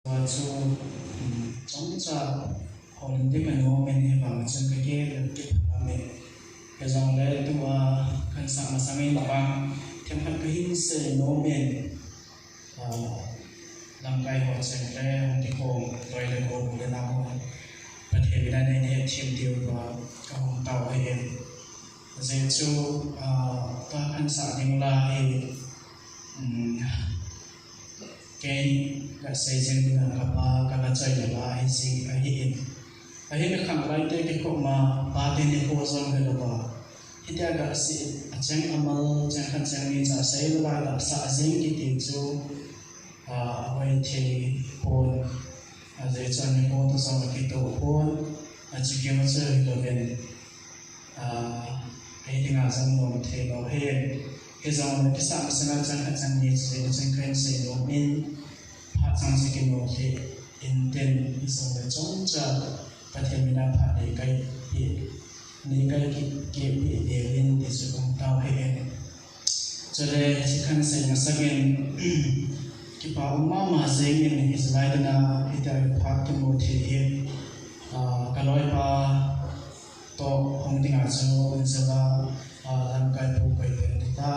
và chú chống cho họ linh đi mình ngô mình và mình chân cái kia được kịp là mình cái dòng đấy tu cần sang mà sang mình bằng thêm hạt cái hình sự ngô mình làm cái họ sẽ cái thì cô tôi là cô để nào và thì vì đây này thêm điều và các hồng tàu hay em dễ chú ta cần sang những là cái xây dựng là cái chơi là hay gì hay nó khẳng lại cái cột mà ba tên này cô dòng cái đó thì ta cái sự chẳng amal chẳng khăn chẳng mình sẽ xây lại là xã dính cái tiền chú vậy thì hồn dễ cho những cô tôi dòng cái tổ hồn chỉ kiếm một chơi là về hay thì ngã dòng nó thì nó hay cái dòng cái xã sẽ là chẳng khăn chẳng mình sẽ chẳng khăn sẽ nó mình phát sang sự kiện nó thì intent isang na trong cha pathemina phade kai ni kai ki devin ti su kong tao he chale sikhan se na sagen ki pa umma ma zeng in israel na ita phat mo thi he kaloi pa to hong dinga chu zaba lam kai pu kai ta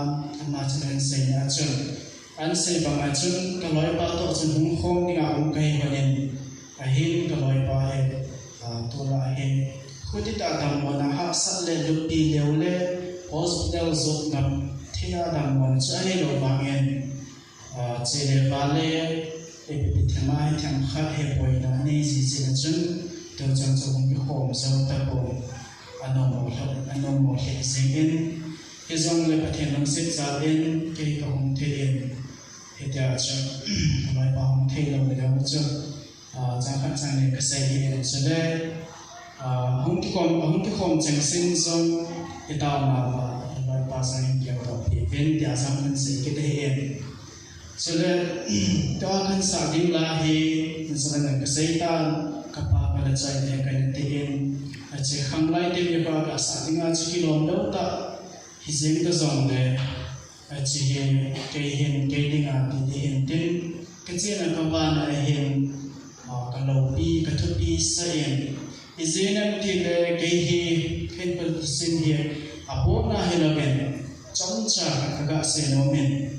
ma chen se na chu anh sẽ bằng anh chung cái lối ba tổ chung hung không đi ngào cây hoa nhân hin cái lối ba he tu la he khu đi ta đam mona ha sát lên lúc đi leo lên hospital zot ngam thi na đam mona cho he lo bằng en chỉ để ba lê để bị tham ai tham khát he bồi na này gì chỉ là chung từ trong trong cái hòm sâu ta hòm anh một hệ sinh in cái dòngเลยประเทศน้ำซิกซาเองcáiของเทียนthì giờ cho loại bóng thì là người ta muốn cho ra phát sang này cái xe hiện cho đây không cái không chẳng sinh trong cái tàu mà loại bóng sang kiểu đó thì viên nhà sang mình sẽ cái đây hiện cho đây đó kan sa đi là thì sẽ là cái xe ta các bạn cái chạy này cái này hiện chỉ không lại đi như bao cái sa đi ngay chỉ kilo đâu ta thì riêng cái dòng này chỉ hiện cái đi ngã thì hiện đến cái chuyện là các bạn là hiện cái lầu bi cái thức bi xây thì riêng là thì cái phần sinh hiện bốn là hiện là mình trong trả các gã xây nó mình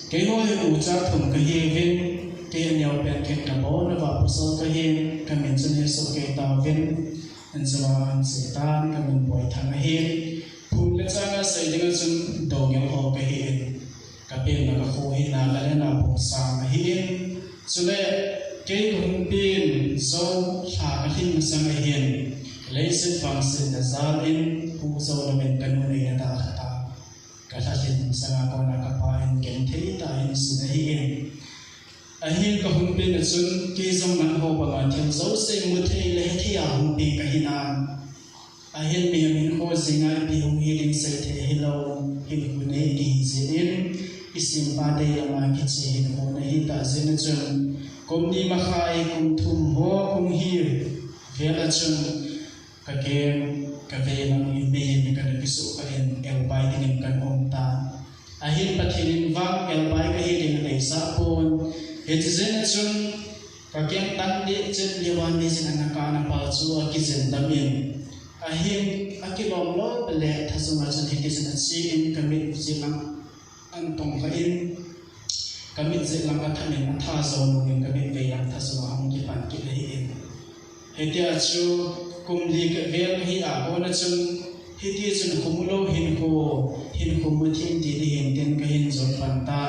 cái hồi ủ cha thùng cái hiện cái nhiều bên cái cả bốn là vào số cái hiện cái mình chân hiện số cái tàu viên anh sẽ tan cái mình bồi thằng hiện phun lên sang xây dựng chung đầu nhiều hồ cái hiện cái bên là cái hồ hiện là cái là bùng sang hiện cho nên cái công pin dâu thả cái hình sang hiện lấy sự phẳng sự là ra lên khu dâu là mình cần nuôi là ta cái thằng hiện sang còn là cái bài kiến thấy tại hiện sự hiện hiện cái công pin là chung cái dòng năng hồ bằng theo dấu xây một thế lấy thì công pin cái hiện hiện mình khó gì ngay bị hung hiền sẽ thể hello hiện của này đi diễn isim ba đây là mà cái gì hiện của này ta diễn chân cùng đi mà khai cùng thùng hoa cùng hiền về là chân cái về là mình bên cái số cái hiện el bài thì mình cần ông ta hiện bắt hiện vang el bài cái hiện này sa pon hiện diễn chân cái tăng đi chân liên quan đến diễn anh cả năm bao nhiêu cái diễn đam mê hiện akilom lo bele thasuma chan hitisan chi in kamit zilang an tong ka in kamit zilang ka thamin tha zon in kamit veilang thasuma hong ki pan ki hi in hetia chu kumli ka vel hi a bona chun hiti chun kumulo hin ko muthin ti hin ten ka hin zon pan ta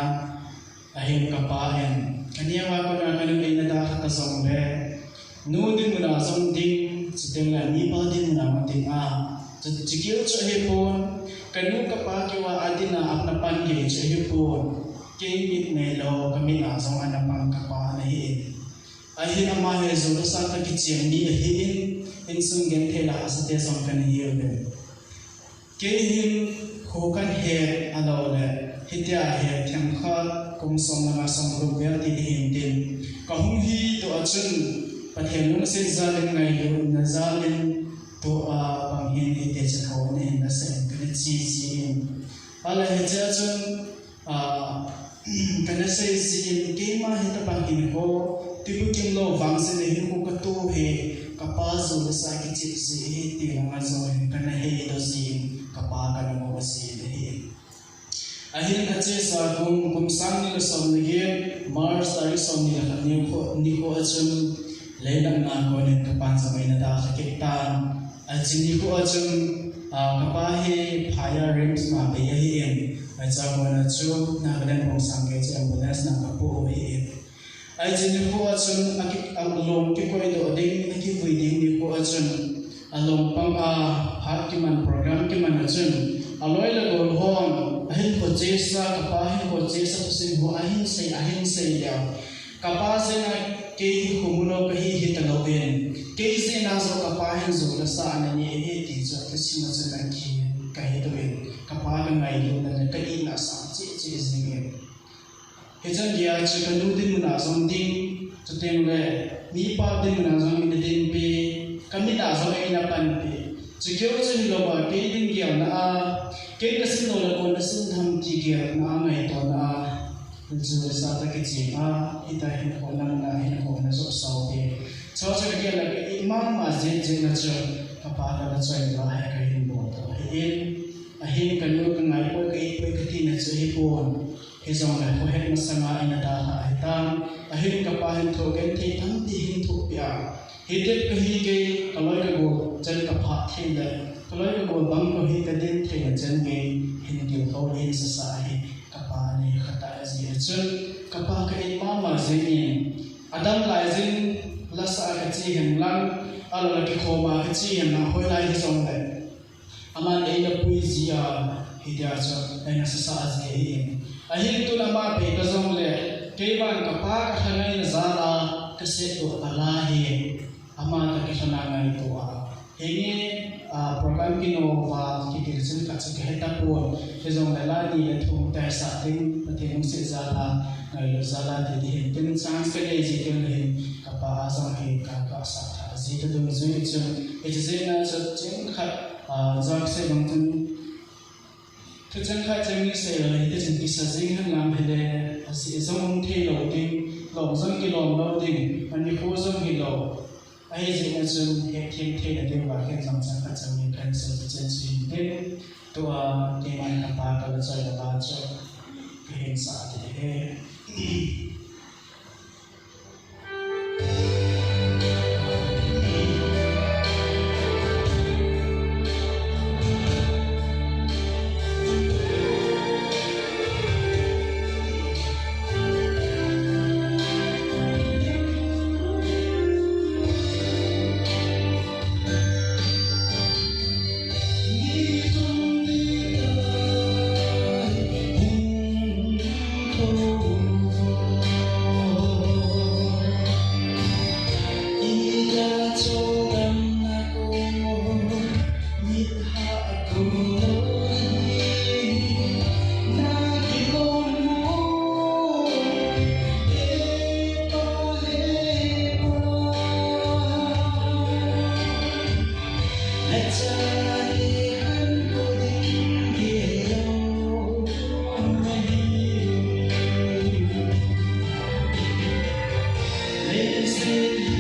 ahin ka pa hen kaniya wa ko na kan veina da ka zong le nu din na zong ding sitten là ni ba din na mating chỉ kiểu cho hết pon kanu kapag kiwa adin na apna pan ke cho hết pon ke mit ne lo kami na song ana pang kapa na hi ai na ma he zo sa ta ki chen ni hi in sung gen the la sa te song kan hi le ke hin ho kan he alo le hitia he tham kha kum song na song ru vel ti hin tin ka hung hi to achun pathen lung se zalin ngai lu na zalin to bang hin hi te chen ho ne na sen kan chi in ala he cha chun kana say sin kema hita pangin ko tibu kin lo wang se ne ko ka to he kapazo na sa ki chip si he ti nga zo kana he do sin kapa ka mo si he ahin ka che sa kum sang ni lo som ni ge mars tari som ni la ni ko achun le dang na ko ne ka pan sa mai na da ka ke tan ajini ko achun kapa he phaya rims ma be he en ai cha ko na chu na ga den pong sang ge che ambulance na ka po he ai jin ko achun akik alom ke ko do ding ki vui ding ni ko achun alom pang hat ki man program ki man achun aloi la gol hon ahin ko jesa kapa hin ko jesa to sin ho ahin sei ya kapa se na ke hi khumulo ka hi ta lo ben ke se na zo kapa hin zo la sa na ni he ti zo ta sin na zo ki ka he do ben kapa ga ngai lo na ka i na sa chi zing he jan dia chi ka lu din na zong ding to teng le ni pa din na zong ni din pe kami na zo ai na pan pe chi kyo chen lo ba ke din gi na ke ka sin lo la ko na sin tham ji gi na ngai to na ju sa ta ke chi ita hin ko na hin ko na zo sa pe cho cha ke la ke imam ma je na cho ka pa na chai la ha ka hin bo to a hin ka lu ka ngai ko ka ti na cho hi pon he zong la ko het na sanga ina da ha tam a hin ka pa hin tho gen thi tham ti hin thu pya he det ka hi ke kaloi ka go chen ka pha thi le kaloi ka go bang ko hi ka den the na chen ge hin ki ko hin sa sa hi ka pa ni khata ji chun ka pa ka imam ma je ni adam lai jin la sa ka chi hen lang ala ki khoma ka chi hen na hoi lai hi zong le aman ei la pui ji a hi dia cha ai na sa sa ji hi ahin tu lama pe ka zong le ke ban ka pa ka hangai na za la ka se to ala hi ama ka ke sana ngai to a he ni program ki no wa ki ke chen ka che ke ta po ke zong la ni le thum ta sa tin pa te nong se za la ngai lo za la de di tin chance ke le ji ke le ka pa zong he ka sa tha ji to dong zui chu e je na cha chen kha za se bang tin to chen khai chen ni se la de chen ki sa jing han lam hele asi zong the lo ding lo zong ki lo lo ding an ni ko zong ki lo ai ji na chen he thim the de wa ke zong cha ka chen ni kan se chen chi de to te man ka pa ka la chai la ba cha ke hen sa de he Let us